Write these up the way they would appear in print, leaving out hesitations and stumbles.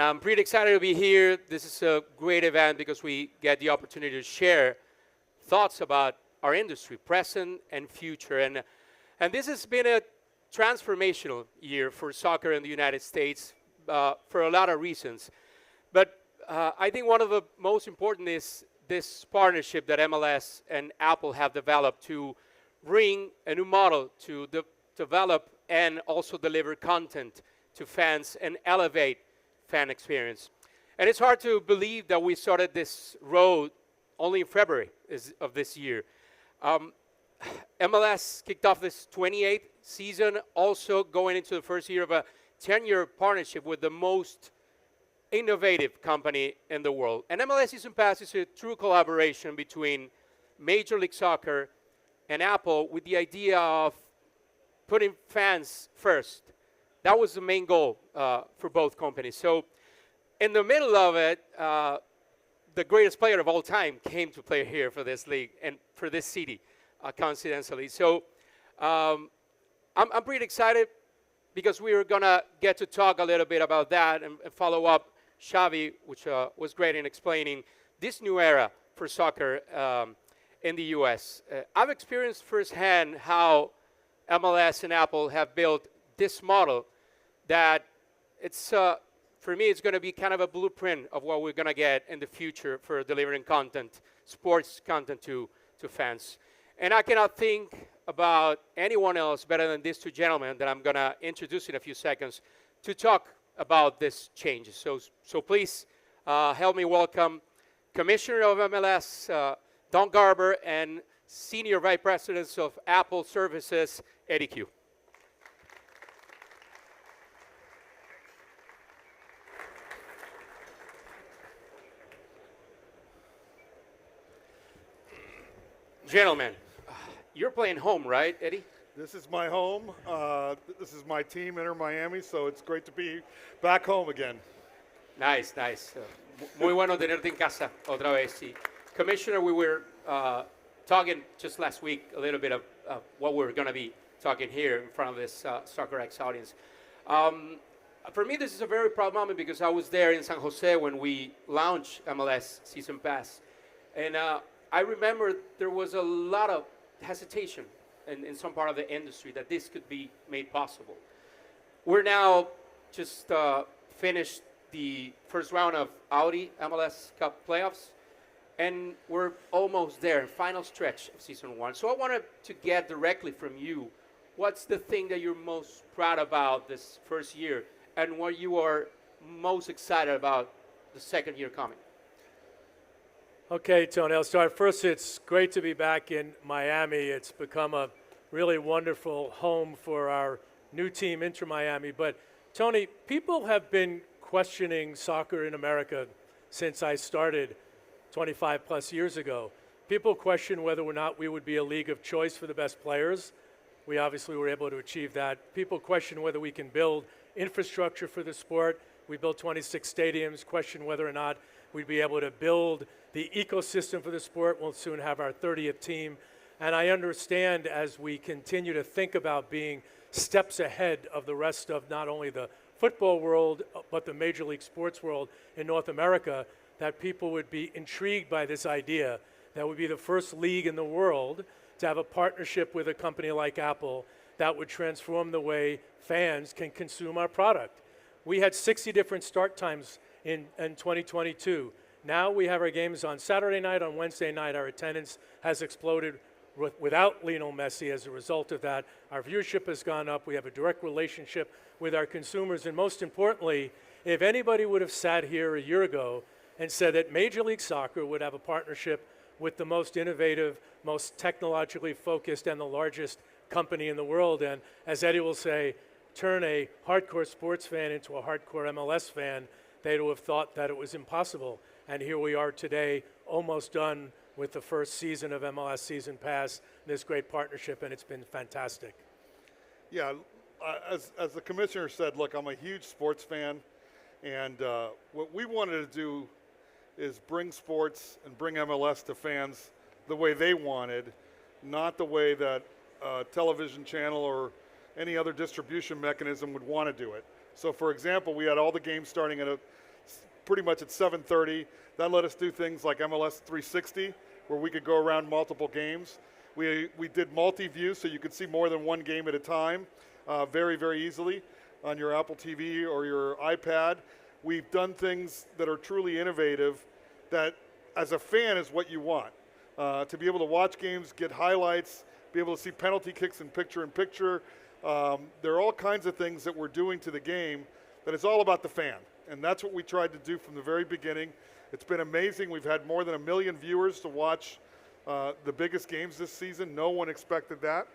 I'm pretty excited to be here. This is a great event because we get the opportunity to share thoughts about our industry, present and future. And this has been a transformational year for soccer in the United States for a lot of reasons. But I think one of the most important is this partnership that MLS and Apple have developed to bring a new model to develop and also deliver content to fans and elevate fan experience. And it's hard to believe that we started this road only in February of this year. MLS kicked off this 28th season, also going into the first year of a 10-year partnership with the most innovative company in the world. And MLS Season Pass is a true collaboration between Major League Soccer and Apple with the idea of putting fans first. That was the main goal for both companies. So in the middle of it, the greatest player of all time came to play here for this league and for this city, coincidentally. So I'm pretty excited because we are going to get to talk a little bit about that and follow up Xavi, which was great in explaining this new era for soccer in the U.S. I've experienced firsthand how MLS and Apple have built this model that it's, for me, it's going to be kind of a blueprint of what we're going to get in the future for delivering content, sports content to fans. And I cannot think about anyone else better than these two gentlemen that I'm going to introduce in a few seconds to talk about this change. So please help me welcome Commissioner of MLS, Don Garber, and Senior Vice President of Apple Services, wtHku. Gentlemen, you're playing home, right, Eddie? This is my home. This is my team, Inter Miami, so it's great to be back home again. Nice, nice. Muy bueno tenerte en casa otra vez. Sí. Commissioner, we were talking just last week a little bit of what we're going to be talking here in front of this Soccer X audience. For me, this is a very proud moment because I was there in San Jose when we launched MLS Season Pass. And I remember there was a lot of hesitation in some part of the industry that this could be made possible. We're now just finished the first round of Audi MLS Cup playoffs, and we're almost there, final stretch of Season 1. So I wanted to get directly from you, what's the thing that you're most proud about this first year, and what you are most excited about the second year coming? Okay, Tony, I'll start. First, it's great to be back in Miami. It's become a really wonderful home for our new team, Inter Miami. But, Tony, people have been questioning soccer in America since I started 25 plus years ago. People question whether or not we would be a league of choice for the best players. We obviously were able to achieve that. People question whether we can build infrastructure for the sport. We built 26 stadiums, question whether or not we'd be able to build the ecosystem for the sport. We'll soon have our 30th team. And I understand as we continue to think about being steps ahead of the rest of not only the football world, but the Major League sports world in North America, that people would be intrigued by this idea that would be the first league in the world to have a partnership with a company like Apple that would transform the way fans can consume our product. We had 60 different start times in 2022. Now we have our games on Saturday night, on Wednesday night. Our attendance has exploded without Lionel Messi. As a result of that, our viewership has gone up. We have a direct relationship with our consumers. And most importantly, if anybody would have sat here a year ago and said that Major League Soccer would have a partnership with the most innovative, most technologically focused, and the largest company in the world, and as Eddie will say, turn a hardcore sports fan into a hardcore MLS fan, they'd have thought that it was impossible. And here we are today, almost done with the first season of MLS Season Pass, this great partnership, and it's been fantastic. Yeah, as the commissioner said, look, I'm a huge sports fan, and what we wanted to do is bring sports and bring MLS to fans the way they wanted, not the way that a television channel or any other distribution mechanism would want to do it. So for example, we had all the games starting at pretty much at 7:30. That let us do things like MLS 360, where we could go around multiple games. We did multi-view, so you could see more than one game at a time very, very easily on your Apple TV or your iPad. We've done things that are truly innovative that, as a fan, is what you want. To be able to watch games, get highlights, be able to see penalty kicks in picture-in-picture. There are all kinds of things that we're doing to the game that is all about the fan. And that's what we tried to do from the very beginning. It's been amazing. We've had more than 1 million viewers to watch the biggest games this season. No one expected that.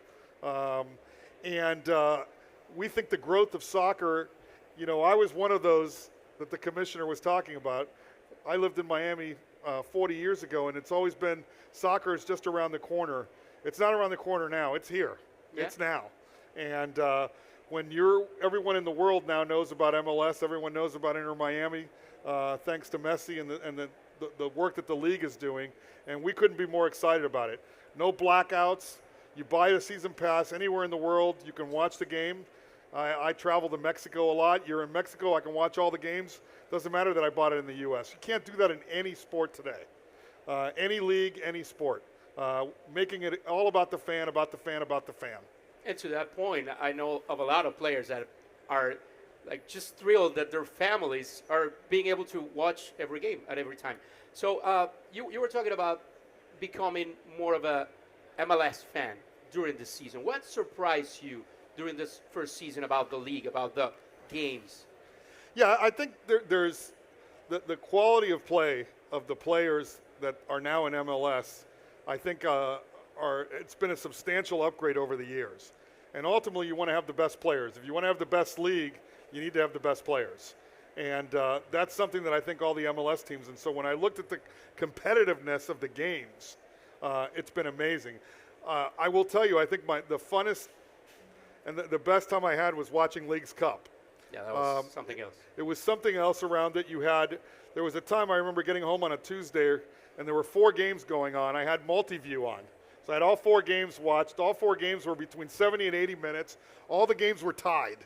We think the growth of soccer, you know, I was one of those that the commissioner was talking about. I lived in Miami 40 years ago, and it's always been soccer is just around the corner. It's not around the corner now. It's here. Yeah. It's now. And when everyone in the world now knows about MLS, everyone knows about Inter Miami, thanks to Messi and the work that the league is doing, and we couldn't be more excited about it. No blackouts. You buy a season pass anywhere in the world, you can watch the game. I travel to Mexico a lot. You're in Mexico, I can watch all the games. Doesn't matter that I bought it in the U.S. You can't do that in any sport today. Any league, any sport. Making it all about the fan, about the fan, about the fan. And to that point, I know of a lot of players that are like just thrilled that their families are being able to watch every game at every time. So you were talking about becoming more of a MLS fan during the season. What surprised you during this first season about the league, about the games? Yeah, I think there's the quality of play of the players that are now in MLS, I think it's been a substantial upgrade over the years. And ultimately, you want to have the best players. If you want to have the best league, you need to have the best players. And that's something that I think all the MLS teams, and so when I looked at the competitiveness of the games, it's been amazing. I will tell you, I think the funnest and the best time I had was watching Leagues Cup. Yeah, that was something else. It was something else around it. There was a time I remember getting home on a Tuesday, and there were 4 games going on. I had multi-view on. So I had all 4 games watched. All 4 games were between 70 and 80 minutes. All the games were tied.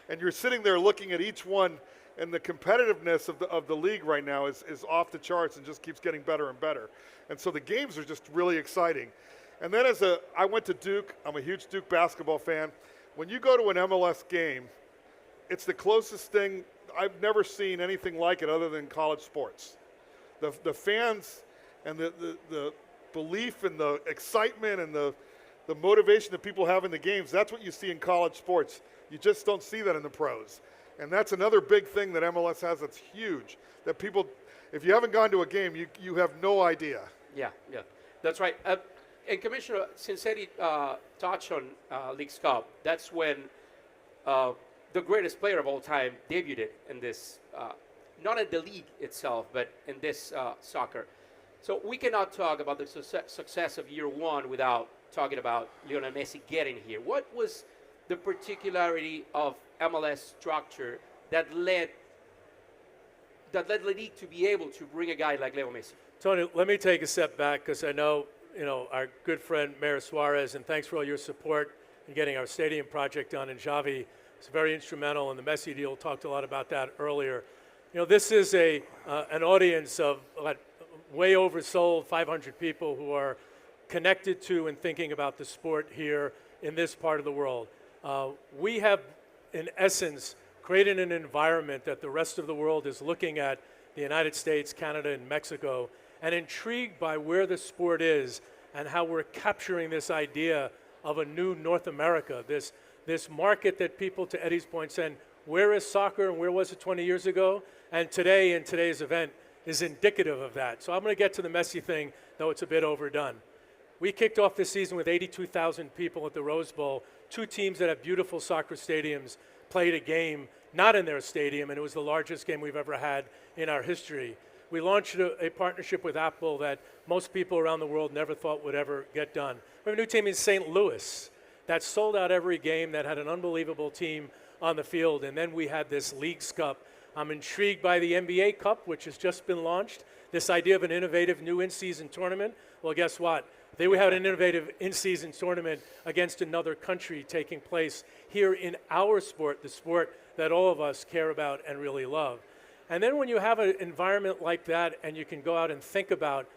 And you're sitting there looking at each one, and the competitiveness of the league right now is off the charts and just keeps getting better and better. And so the games are just really exciting. And then I went to Duke. I'm a huge Duke basketball fan. When you go to an MLS game, it's the closest thing. I've never seen anything like it other than college sports. The fans and the belief and the excitement and the motivation that people have in the games, that's what you see in college sports. You just don't see that in the pros. And that's another big thing that MLS has that's huge, that people, if you haven't gone to a game, you have no idea. Yeah, that's right. And Commissioner, since Eddie touched on Leagues Cup, that's when the greatest player of all time debuted in this, not in the league itself, but in this soccer. So we cannot talk about the success of year one without talking about Lionel Messi getting here. What was the particularity of MLS structure that led the league to be able to bring a guy like Leo Messi? Tony, let me take a step back because I know, our good friend Mayor Suarez, and thanks for all your support in getting our stadium project done. And Xavi was very instrumental in the Messi deal. Talked a lot about that earlier. This is an audience of way oversold 500 people who are connected to and thinking about the sport here in this part of the world. We have, in essence, created an environment that the rest of the world is looking at, the United States, Canada, and Mexico, and intrigued by where the sport is and how we're capturing this idea of a new North America, this market that people, to Eddie's point, said, where is soccer and where was it 20 years ago? And today, in today's event, is indicative of that. So I'm going to get to the Messi thing, though it's a bit overdone. We kicked off this season with 82,000 people at the Rose Bowl. 2 teams that have beautiful soccer stadiums played a game not in their stadium, and it was the largest game we've ever had in our history. We launched a partnership with Apple that most people around the world never thought would ever get done. We have a new team in St. Louis that sold out every game, that had an unbelievable team on the field, and then we had this Leagues Cup. I'm intrigued by the NBA Cup, which has just been launched, this idea of an innovative new in-season tournament. Well, guess what? They had an innovative in-season tournament against another country taking place here in our sport, the sport that all of us care about and really love. And then when you have an environment like that and you can go out and think about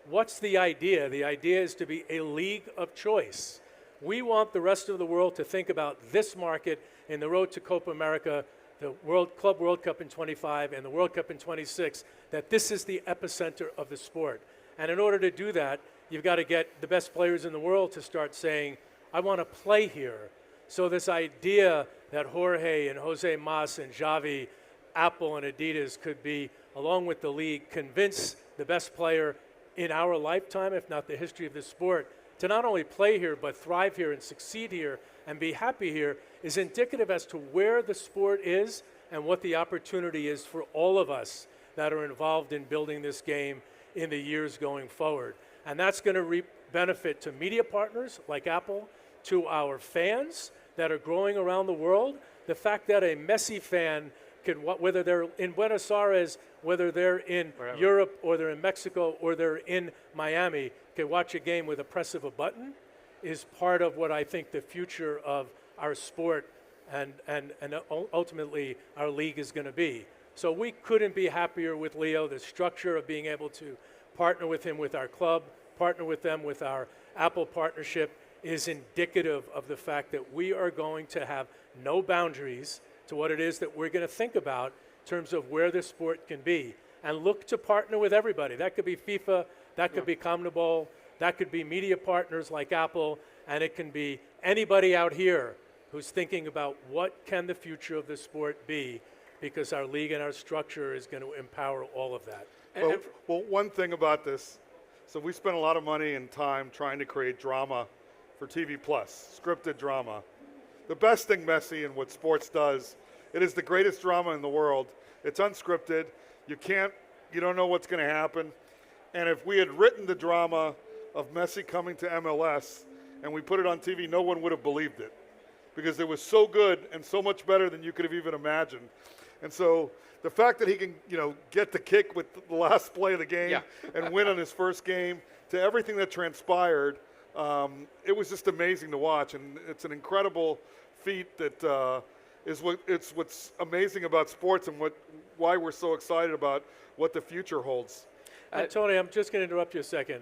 what's the idea is to be a league of choice. We want the rest of the world to think about this market in the road to Copa America, the Club World Cup in 25 and the World Cup in 26, that this is the epicenter of the sport. And in order to do that, you've got to get the best players in the world to start saying, I want to play here. So this idea that Jorge and Jose Mas and Xavi, Apple and Adidas could be, along with the league, convince the best player in our lifetime, if not the history of the sport, to not only play here, but thrive here and succeed here and be happy here, is indicative as to where the sport is and what the opportunity is for all of us that are involved in building this game in the years going forward. And that's going to reap benefit to media partners like Apple, to our fans that are growing around the world. The fact that a Messi fan can, whether they're in Buenos Aires, whether they're in Europe, or they're in Mexico, or they're in Miami, can watch a game with a press of a button, is part of what I think the future of our sport and ultimately our league is going to be. So we couldn't be happier with Leo. The structure of being able to partner with him with our club, partner with them with our Apple partnership, is indicative of the fact that we are going to have no boundaries to what it is that we're going to think about in terms of where the sport can be, and look to partner with everybody. That could be FIFA, that could be CONMEBOL, that could be media partners like Apple, and it can be anybody out here who's thinking about what can the future of the sport be, because our league and our structure is going to empower all of that. Well, one thing about this, so we spent a lot of money and time trying to create drama for TV+, scripted drama. The best thing, Messi, and what sports does, it is the greatest drama in the world. It's unscripted. You don't know what's going to happen. And if we had written the drama of Messi coming to MLS and we put it on TV, no one would have believed it, because it was so good and so much better than you could have even imagined. And so the fact that he can, get the kick with the last play of the game and win on his first game, to everything that transpired, it was just amazing to watch. And it's an incredible feat that is what's amazing about sports, and why we're so excited about what the future holds. Tony, I'm just going to interrupt you a second.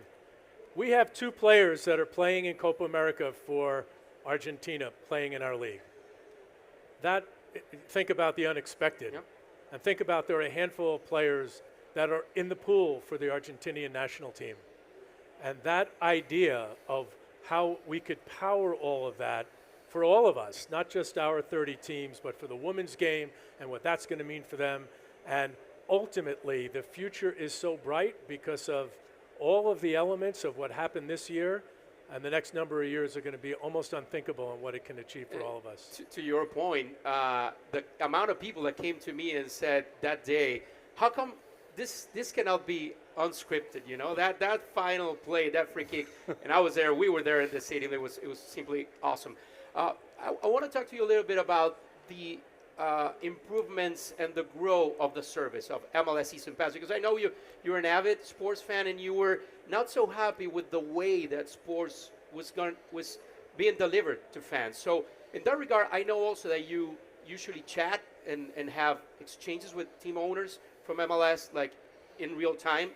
We have two players that are playing in Copa America for Argentina, playing in our league. Think about the unexpected. Yep. And think about there are a handful of players that are in the pool for the Argentinian national team. And that idea of how we could power all of that for all of us, not just our 30 teams, but for the women's game and what that's going to mean for them. And ultimately, the future is so bright because of all of the elements of what happened this year, and the next number of years are going to be almost unthinkable in what it can achieve for all of us. To your point, the amount of people that came to me and said that day, how come this cannot be unscripted? That final play, that free kick, and I was there. We were there in the stadium. It was simply awesome. I want to talk to you a little bit about the improvements and the growth of the service of MLS Season Pass, because I know you're an avid sports fan, and you were not so happy with the way that sports was being delivered to fans. So in that regard, I know also that you usually chat and have exchanges with team owners from MLS, like in real time.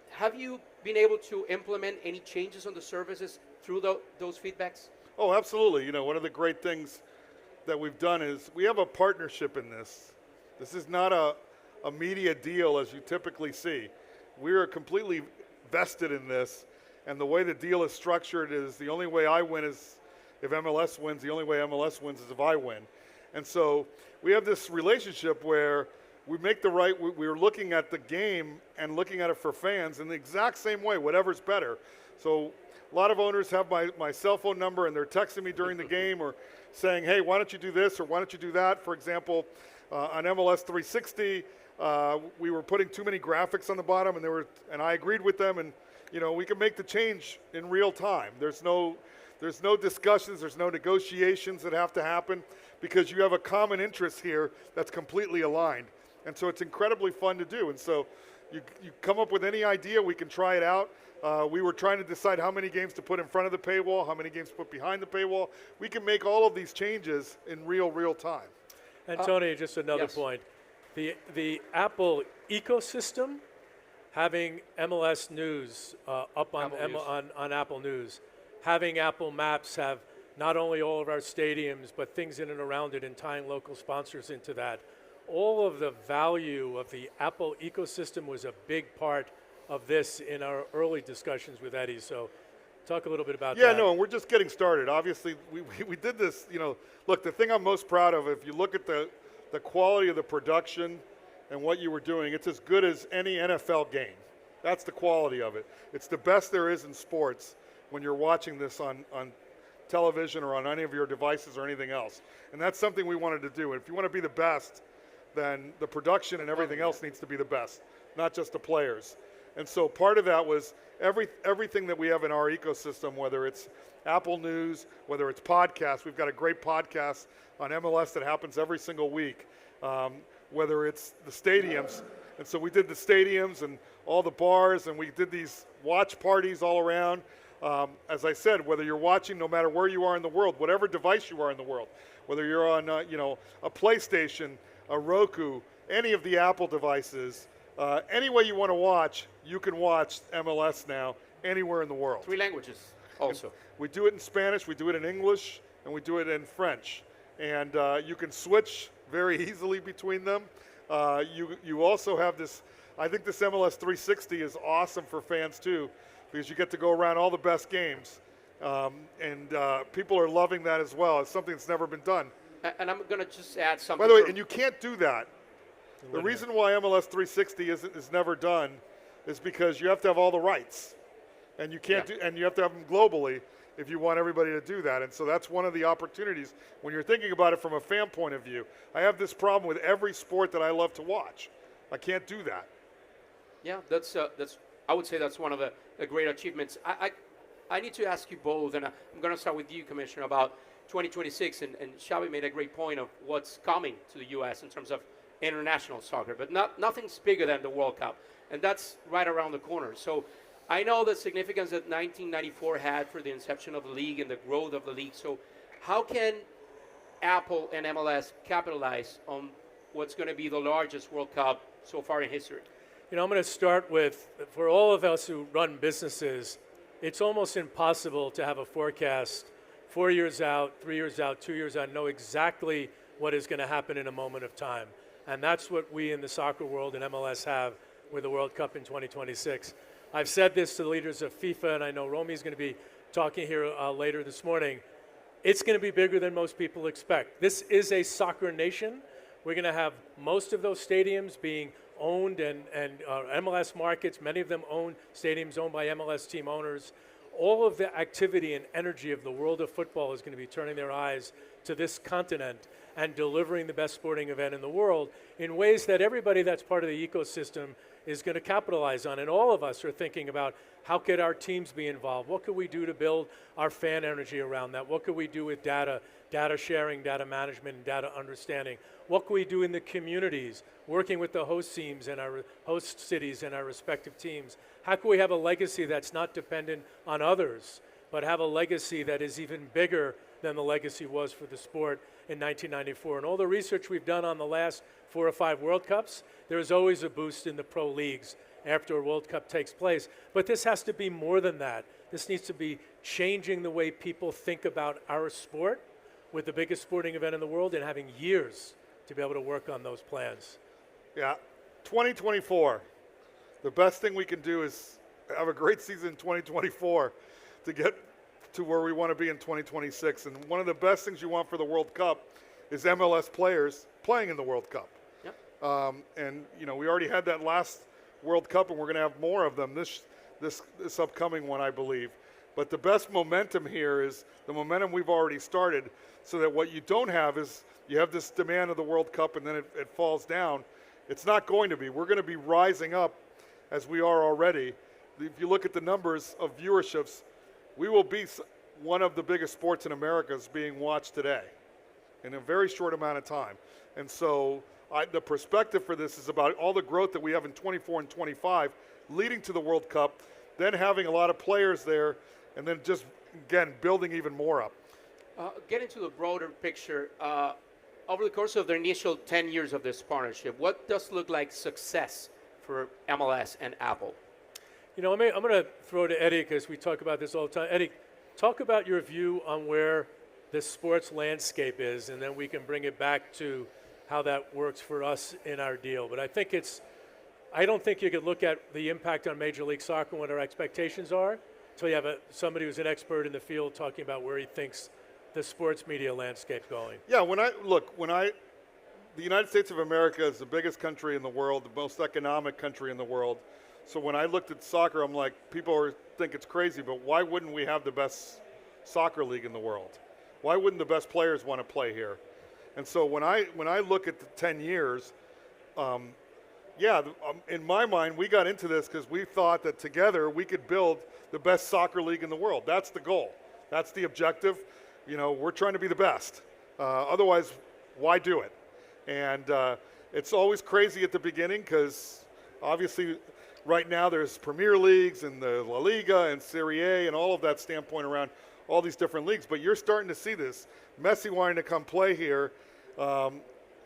Have you been able to implement any changes on the services through those feedbacks? Oh, absolutely. One of the great things that we've done is we have a partnership in this. This is not a media deal as you typically see. We are completely vested in this, and the way the deal is structured is the only way I win is if MLS wins, the only way MLS wins is if I win. And so we have this relationship where we make we're looking at the game and looking at it for fans in the exact same way, whatever's better. So a lot of owners have my cell phone number, and they're texting me during the game or saying, hey, why don't you do this or why don't you do that? For example, on MLS 360, we were putting too many graphics on the bottom, and I agreed with them, and we can make the change in real time. There's no discussions, there's no negotiations that have to happen, because you have a common interest here that's completely aligned. And so it's incredibly fun to do. And so you come up with any idea, we can try it out. We were trying to decide how many games to put in front of the paywall, how many games to put behind the paywall. We can make all of these changes in real time. And Tony, just another yes. point. the Apple ecosystem, having MLS News up on Apple News. on Apple News, having Apple Maps have not only all of our stadiums, but things in and around it and tying local sponsors into that. All of the value of the Apple ecosystem was a big part of this in our early discussions with Eddie. So talk a little bit about that. Yeah, no, and we're just getting started. Obviously, we did this, look, the thing I'm most proud of, if you look at the quality of the production and what you were doing, it's as good as any NFL game. That's the quality of it. It's the best there is in sports when you're watching this on television or on any of your devices or anything else. And that's something we wanted to do. And if you want to be the best, then the production and everything else needs to be the best, not just the players. And so part of that was everything that we have in our ecosystem, whether it's Apple News, whether it's podcasts. We've got a great podcast on MLS that happens every single week, whether it's the stadiums. And so we did the stadiums and all the bars, and we did these watch parties all around. As I said, whether you're watching, no matter where you are in the world, whatever device you are in the world, whether you're on a PlayStation, a Roku, any of the Apple devices, any way you want to watch, you can watch MLS now anywhere in the world. 3 languages also. We do it in Spanish, we do it in English, and we do it in French. And you can switch very easily between them. You also have this, I think this MLS 360 is awesome for fans too, because you get to go around all the best games. And people are loving that as well. It's something that's never been done. And I'm going to just add something. By the way, and you can't do that. The reason why MLS 360 is never done is because you have to have all the rights, and you can't and you have to have them globally if you want everybody to do that. And so that's one of the opportunities when you're thinking about it from a fan point of view. I have this problem with every sport that I love to watch. I can't do that. Yeah, that's I would say that's one of the great achievements. I need to ask you both, and I'm going to start with you, Commissioner, about 2026. And Xavi made a great point of what's coming to the U.S. in terms of international soccer, but nothing's bigger than the World Cup, and that's right around the corner. So I know the significance that 1994 had for the inception of the league and the growth of the league. So how can Apple and MLS capitalize on what's going to be the largest World Cup so far in history? I'm going to start with, for all of us who run businesses, it's almost impossible to have a forecast 4 years out, 3 years out, 2 years out, know exactly what is going to happen in a moment of time. And that's what we in the soccer world and MLS have with the World Cup in 2026. I've said this to the leaders of FIFA, and I know Romi's going to be talking here later this morning. It's going to be bigger than most people expect. This is a soccer nation. We're going to have most of those stadiums being owned and MLS markets, many of them own stadiums owned by MLS team owners. All of the activity and energy of the world of football is going to be turning their eyes to this continent and delivering the best sporting event in the world in ways that everybody that's part of the ecosystem is going to capitalize on. And all of us are thinking about how could our teams be involved? What could we do to build our fan energy around that? What could we do with data sharing, data management, and data understanding? What can we do in the communities, working with the host teams and our host cities and our respective teams? How can we have a legacy that's not dependent on others, but have a legacy that is even bigger than the legacy was for the sport in 1994? And all the research we've done on the last 4 or 5 World Cups, there's always a boost in the pro leagues after a World Cup takes place. But this has to be more than that. This needs to be changing the way people think about our sport with the biggest sporting event in the world and having years to be able to work on those plans. Yeah, 2024. The best thing we can do is have a great season in 2024 to get to where we want to be in 2026. And one of the best things you want for the World Cup is MLS players playing in the World Cup. Yep. And we already had that last World Cup, and we're going to have more of them this upcoming one, I believe. But the best momentum here is the momentum we've already started, so that what you don't have is you have this demand of the World Cup and then it falls down. It's not going to be. We're going to be rising up as we are already. If you look at the numbers of viewerships, we will be one of the biggest sports in America is being watched today in a very short amount of time. And so the perspective for this is about all the growth that we have in 24 and 25 leading to the World Cup, then having a lot of players there, and then just, again, building even more up. Getting to the broader picture, over the course of the initial 10 years of this partnership, what does look like success for MLS and Apple? You know, I'm going to throw to Eddie because we talk about this all the time. Eddie, talk about your view on where the sports landscape is, and then we can bring it back to how that works for us in our deal. But I don't think you could look at the impact on Major League Soccer and what our expectations are until you have somebody who's an expert in the field talking about where he thinks the sports media landscape going. Yeah, the United States of America is the biggest country in the world, the most economic country in the world. So when I looked at soccer, I'm like, people think it's crazy, but why wouldn't we have the best soccer league in the world? Why wouldn't the best players want to play here? And so when I look at the 10 years, in my mind, we got into this because we thought that together we could build the best soccer league in the world. That's the goal. That's the objective. You know, we're trying to be the best. Otherwise, why do it? And it's always crazy at the beginning because obviously right now there's Premier Leagues and the La Liga and Serie A and all of that standpoint around all these different leagues. But you're starting to see this. Messi wanting to come play here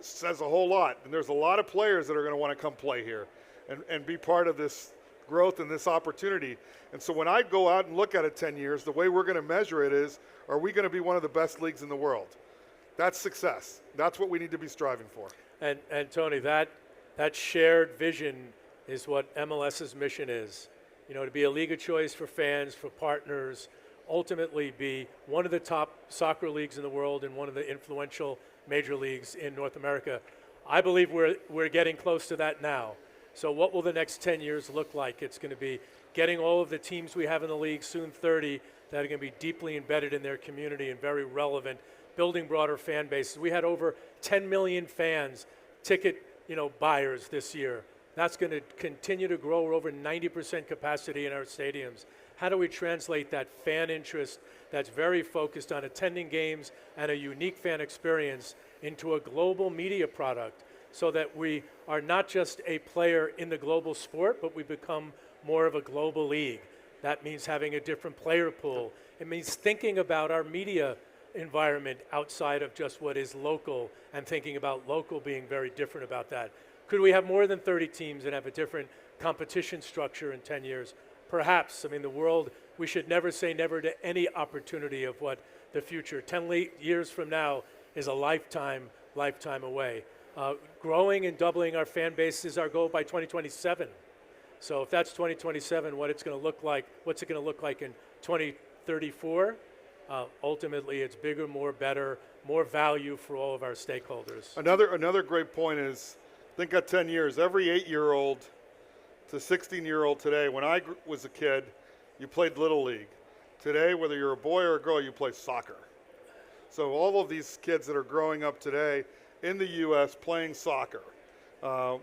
says a whole lot. And there's a lot of players that are going to want to come play here and be part of this growth and this opportunity. And so when I go out and look at it 10 years, the way we're going to measure it is, are we going to be one of the best leagues in the world? That's success. That's what we need to be striving for. And Tony, that shared vision is what MLS's mission is. You know, to be a league of choice for fans, for partners, ultimately be one of the top soccer leagues in the world and one of the influential major leagues in North America. I believe we're getting close to that now. So what will the next 10 years look like? It's going to be getting all of the teams we have in the league, soon 30, that are going to be deeply embedded in their community and very relevant, building broader fan bases. We had over 10 million fans, ticket buyers this year. That's going to continue to grow. We're over 90% capacity in our stadiums. How do we translate that fan interest that's very focused on attending games and a unique fan experience into a global media product so that we are not just a player in the global sport, but we become more of a global league? That means having a different player pool. It means thinking about our media environment outside of just what is local and thinking about local being very different about that. Could we have more than 30 teams and have a different competition structure in 10 years? Perhaps. I mean, the world, we should never say never to any opportunity of what the future, 10 years from now, is a lifetime away. Growing and doubling our fan base is our goal by 2027. So if that's 2027, what's it going to look like in 2034? Ultimately, it's bigger, more, better, more value for all of our stakeholders. Another great point is, think of 10 years. Every 8-year-old to 16-year-old today, when I was a kid, you played Little League. Today, whether you're a boy or a girl, you play soccer. So all of these kids that are growing up today in the U.S. playing soccer,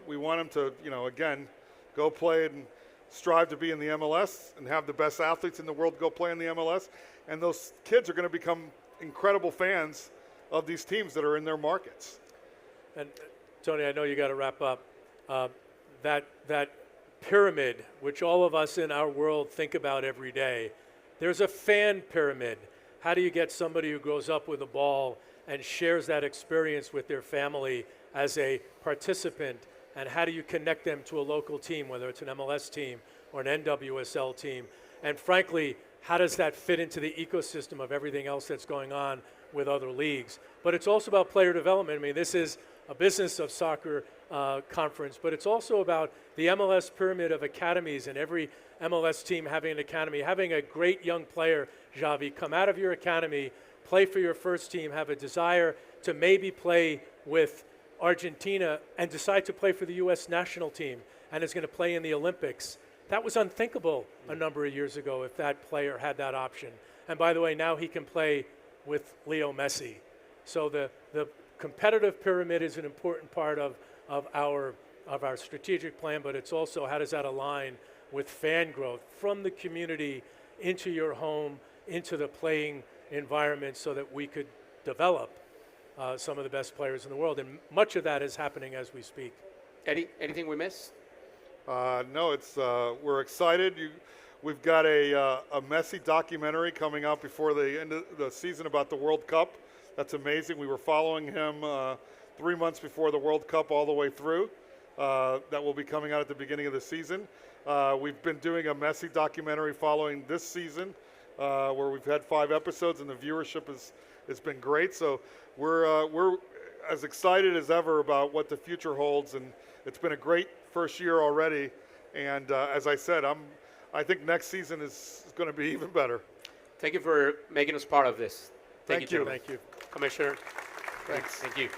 we want them to, again, go play and strive to be in the MLS and have the best athletes in the world go play in the MLS. And those kids are going to become incredible fans of these teams that are in their markets. And Tony, I know you got to wrap up. That pyramid, which all of us in our world think about every day, there's a fan pyramid. How do you get somebody who grows up with a ball and shares that experience with their family as a participant? And how do you connect them to a local team, whether it's an MLS team or an NWSL team? And frankly, how does that fit into the ecosystem of everything else that's going on with other leagues? But it's also about player development. I mean, this is a business of soccer conference, but it's also about the MLS pyramid of academies and every MLS team having an academy, having a great young player, Xavi, come out of your academy, play for your first team, have a desire to maybe play with Argentina and decide to play for the U.S. national team and is going to play in the Olympics. That was unthinkable a number of years ago if that player had that option. And by the way, now he can play with Leo Messi. So the competitive pyramid is an important part of our strategic plan, but it's also how does that align with fan growth from the community into your home, into the playing environment so that we could develop some of the best players in the world. And much of that is happening as we speak. Eddie, anything we missed? No, we're excited. We've got a Messi documentary coming out before the end of the season about the World Cup That's amazing. We were following him 3 months before the World Cup all the way through. That will be coming out at the beginning of the season. We've been doing a Messi documentary following this season, where we've had 5 episodes, and the viewership has been great. So we're as excited as ever about what the future holds, and it's been a great first year already. And as I said, I think next season is going to be even better. Thank you for making us part of this. Thank you. Thank you. Commissioner. Thanks. Thank you.